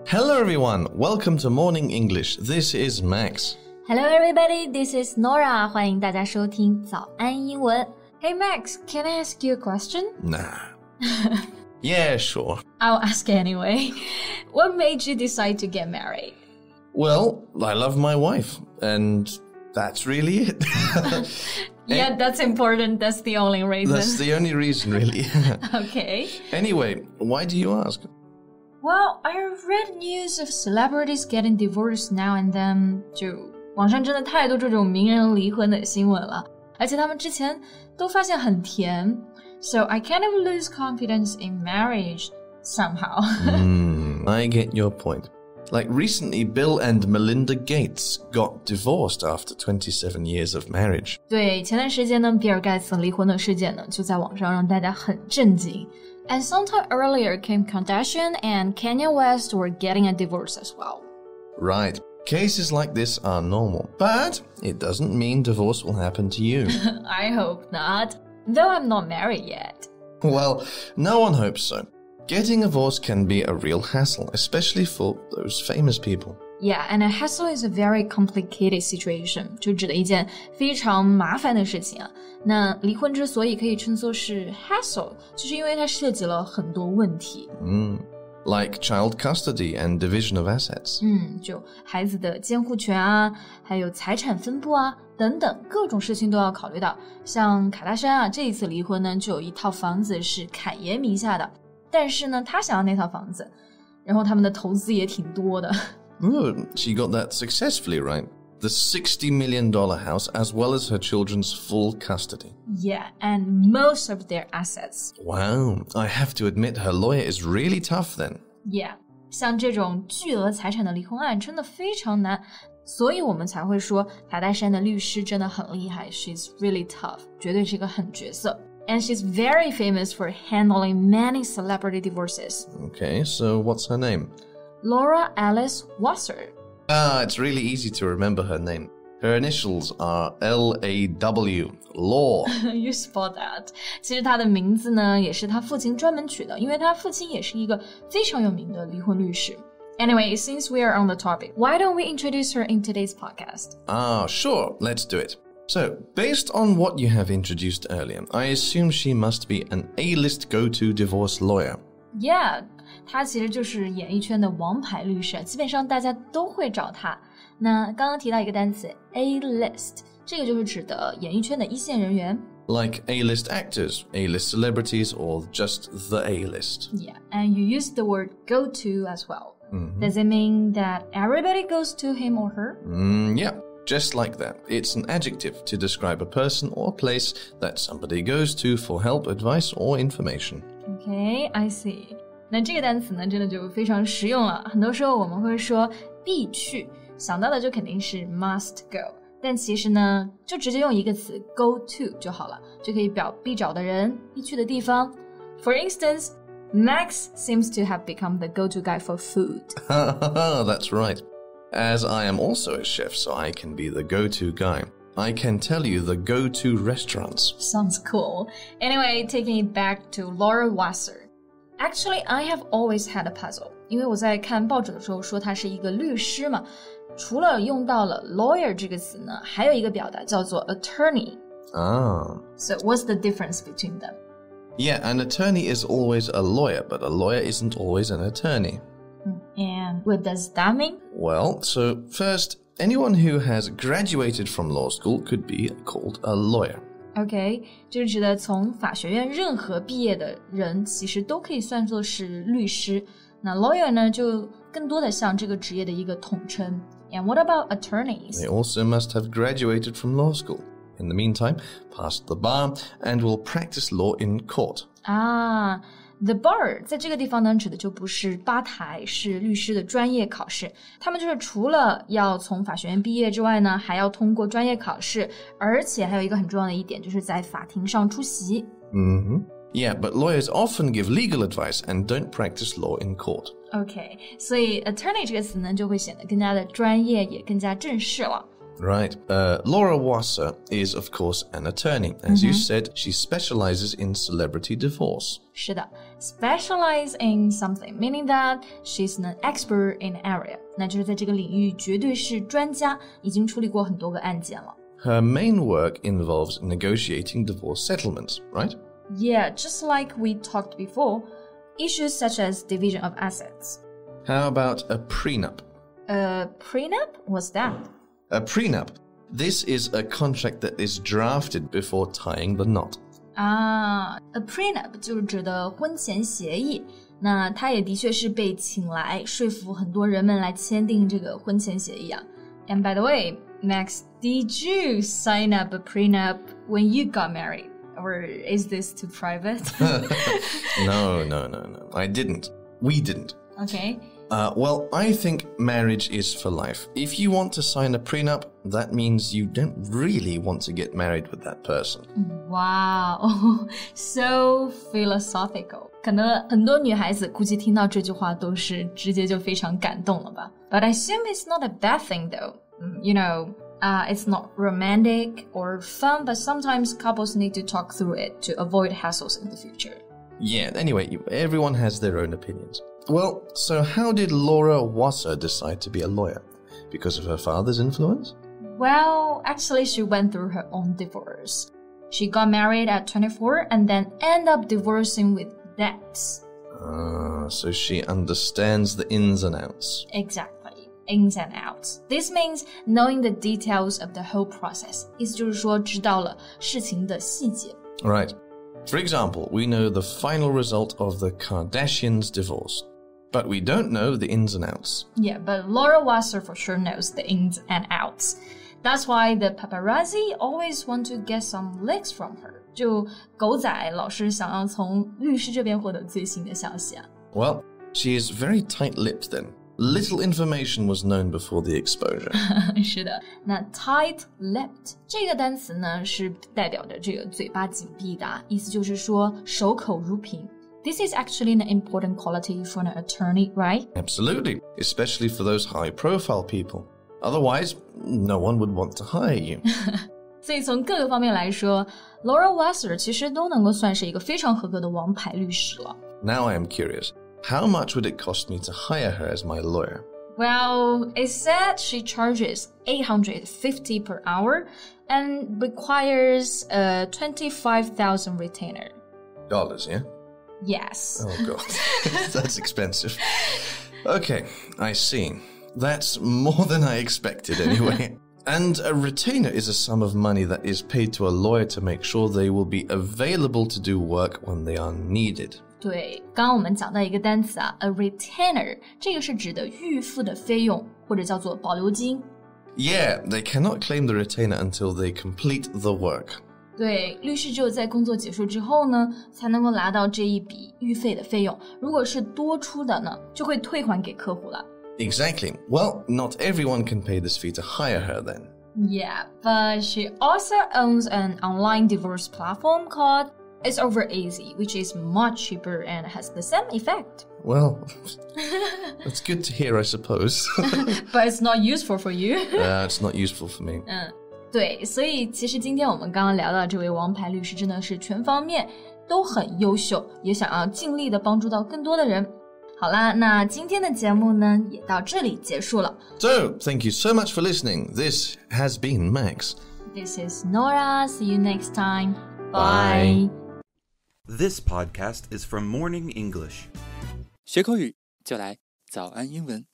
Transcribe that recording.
Hello everyone, welcome to Morning English. This is Max. Hello everybody, this is Nora. 欢迎大家收听早安英文。Hey Max, can I ask you a question? Nah. Yeah, sure. I'll ask anyway. What made you decide to get married? Well, I love my wife, and that's really it. Yeah, that's important. That's the only reason. That's the only reason, really. Okay. Anyway, why do you ask? Well, I read news of celebrities getting divorced now and then. 就网上真的太多这种名人离婚的新闻了，而且他们之前都发现很甜。So I kind of lose confidence in marriage somehow. I get your point. Like recently, Bill and Melinda Gates got divorced after 27 years of marriage. 对，前段时间呢，比尔盖茨离婚的事件呢，就在网上让大家很震惊。And sometime earlier, Kim Kardashian and Kanye West were getting a divorce as well. Right. Cases like this are normal, but it doesn't mean divorce will happen to you. I hope not, though I'm not married yet. Well, no one hopes so. Getting a divorce can be a real hassle, especially for those famous people. Yeah, and a hassle is a very complicated situation, 就指的一件非常麻烦的事情啊。那离婚之所以可以称作是 hassle， 就是因为它涉及了很多问题。Like child custody and division of assets. 就孩子的监护权啊，还有财产分布啊，等等各种事情都要考虑到。像卡戴珊啊，这一次离婚呢，就有一套房子是侃爷名下的，但是呢，他想要那套房子，然后他们的投资也挺多的。Oh, she got that successfully, right? The $60 million house as well as her children's full custody. Yeah, and most of their assets. Wow, I have to admit her lawyer is really tough then. Yeah, 像这种巨额财产的离婚案真的非常难，所以我们才会说卡戴珊的律师真的很厉害。She's really tough, 绝对是一个狠角色。And she's very famous for handling many celebrity divorces. Okay, so what's her name? Laura Alice Wasser. It's really easy to remember her name. Her initials are L-A-W, Law. You spot that. 其实她的名字呢，也是她父亲专门取的，因为她父亲也是一个非常有名的离婚律师。Anyway, since we are on the topic, why don't we introduce her in today's podcast? Sure, let's do it. So, based on what you have introduced earlier, I assume she must be an A-list go-to divorce lawyer. Yeah, 她其实就是演艺圈的王牌律师，基本上大家都会找她。那刚刚提到一个单词 A-list， 这个就是指的演艺圈的一线人员。Like A-list actors, A-list celebrities, or just the A-list. Yeah, and you use the word go-to as well. Does it mean that everybody goes to him or her? Yeah, just like that. It's an adjective to describe a person or place that somebody goes to for help, advice, or information. Okay, I see. 那这个单词呢，真的就非常实用了。很多时候我们会说必去，想到的就肯定是 must go， 但其实呢，就直接用一个词 go to 就好了，就可以表必找的人、必去的地方。For instance, Max seems to have become the go-to guy for food. That's right. As I am also a chef, so I can be the go-to guy. I can tell you the go-to restaurants. Sounds cool. Anyway, taking it back to Laura Wasser. Actually, I have always had a puzzle. 因为我在看报纸的时候说他是一个律师嘛，除了用到了 lawyer 这个词呢，还有一个表达叫做 attorney. So what's the difference between them? Yeah, an attorney is always a lawyer, but a lawyer isn't always an attorney. And what does that mean? Well, so first, anyone who has graduated from law school could be called a lawyer. Okay, 就是指的从法学院任何毕业的人，其实都可以算作是律师。那 lawyer 呢，就更多的像这个职业的一个统称。And what about attorneys? They also must have graduated from law school. In the meantime, passed the bar and will practice law in court. The bar 在这个地方呢，指的就不是吧台，是律师的专业考试。他们就是除了要从法学院毕业之外呢，还要通过专业考试，而且还有一个很重要的一点，就是在法庭上出席。Yeah, but lawyers often give legal advice and don't practice law in court. Okay, 所以 attorney 这个词呢，就会显得更加的专业，也更加正式了。Right. Laura Wasser is, of course, an attorney. As you said, she specializes in celebrity divorce. 是的， specialize in something, meaning that she's an expert in an area. 那就是在这个领域绝对是专家，已经处理过很多个案件了。Her main work involves negotiating divorce settlements, right? Yeah, just like we talked before, issues such as division of assets. How about a prenup? A prenup? What's that? A prenup. This is a contract that is drafted before tying the knot. A prenup 就是指的婚前协议，那它也的确是被请来说服很多人们来签订这个婚前协议啊。And by the way, Max, did you sign up a prenup when you got married? Or is this too private? No. I didn't. We didn't. Okay. Well, I think marriage is for life. If you want to sign a prenup, that means you don't really want to get married with that person. Wow, so philosophical. 可能很多女孩子估计听到这句话都是直接就非常感动了吧。But I assume it's not a bad thing though. You know, it's not romantic or fun, but sometimes couples need to talk through it to avoid hassles in the future. Yeah, anyway, everyone has their own opinions. Well, so how did Laura Wasser decide to be a lawyer? Because of her father's influence? Well, actually, she went through her own divorce. She got married at 24 and then ended up divorcing with debts. So she understands the ins and outs. Exactly, ins and outs. This means knowing the details of the whole process. 意思就是说知道了事情的细节。 Right. For example, we know the final result of the Kardashians' divorce. But we don't know the ins and outs. Yeah, but Laura Wasser for sure knows the ins and outs. That's why the paparazzi always want to get some leaks from her. 就狗仔老是想要从律师这边获得最新的消息啊。Well, she is very tight-lipped then. Little information was known before the exposure. 是的，那 tight-lipped 这个单词呢，是代表着这个嘴巴紧闭的，意思就是说守口如瓶。This is actually an important quality for an attorney, right? Absolutely, especially for those high-profile people. Otherwise, no one would want to hire you. 所以从各个方面来说 Laura Wasser 其实都能够算是一个非常合格的王牌律师了。 Now I am curious. How much would it cost me to hire her as my lawyer? Well, it said she charges $850 per hour and requires a 25,000 retainer. Dollars, yeah? Yes. Oh, God. That's expensive. Okay, I see. That's more than I expected anyway. And a retainer is a sum of money that is paid to a lawyer to make sure they will be available to do work when they are needed. 对，刚刚我们讲到一个单词啊 ，a retainer， 这个是指的预付的费用，或者叫做保留金。Yeah, they cannot claim the retainer until they complete the work. 对，律师只有在工作结束之后呢，才能够拿到这一笔预费的费用。如果是多出的呢，就会退还给客户了。Exactly. Well, not everyone can pay this fee to hire her then. Yeah, but she also owns an online divorce platform called It's Over Easy, which is much cheaper and has the same effect. Well, that's good to hear, I suppose. But it's not useful for you. It's not useful for me. 对，所以其实今天我们刚刚聊到这位王牌律师真的是全方面都很优秀，也想要尽力的帮助到更多的人。好啦，那今天的节目呢也到这里结束了。So, thank you so much for listening. This has been Max. This is Nora. See you next time. Bye. This podcast is from Morning English. 学口语就来早安英文。